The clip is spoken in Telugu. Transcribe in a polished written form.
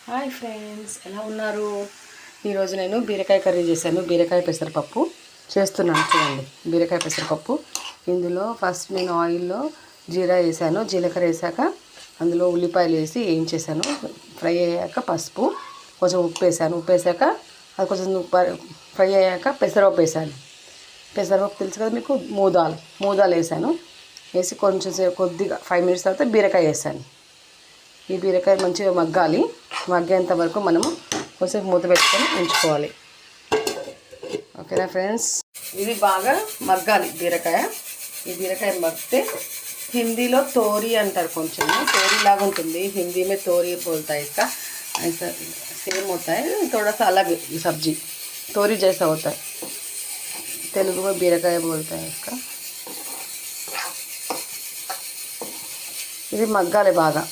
హాయ్ ఫ్రెండ్స్, ఎలా ఉన్నారు? ఈరోజు నేను బీరకాయ కర్రీ చేశాను. బీరకాయ పెసరపప్పు చేస్తున్నాను. చూడండి, బీరకాయ పెసరపప్పు. ఇందులో ఫస్ట్ నేను ఆయిల్లో జీరా వేసాను. జీలకర్ర వేసాక అందులో ఉల్లిపాయలు వేసి వేయించేసాను. ఫ్రై అయ్యాక పసుపు, కొంచెం ఉప్పు వేసాను. ఉప్పు వేసాక అది కొంచెం ఫ్రై అయ్యాక పెసరపప్పు వేసాను. పెసరపప్పు తెలుసు కదా మీకు, మూదాలు వేసాను. వేసి కొంచెం కొద్దిగా 5 మినిట్స్ తర్వాత బీరకాయ వేసాను. ఈ బీరకాయ మంచిగా మగ్గేంత వరకు మనము కొంచెం మూత పెట్టుకొని ఉంచుకోవాలి. ఓకేనా ఫ్రెండ్స్, ఇది బాగా మగ్గాలి బీరకాయ. ఈ బీరకాయ మగ్గితే హిందీలో తోరీ అంటారు, కొంచెం तोरी లాగా ఉంటుంది. हिंदी में तोरी बोलता है इसका, ऐसा सेम होता है, थोड़ा सा अलग ये सब्जी तोरी जैसा होता है. तेलुगु में బీరకాయ बोलता है इसका. ఇది మగ్గాలి బాగా.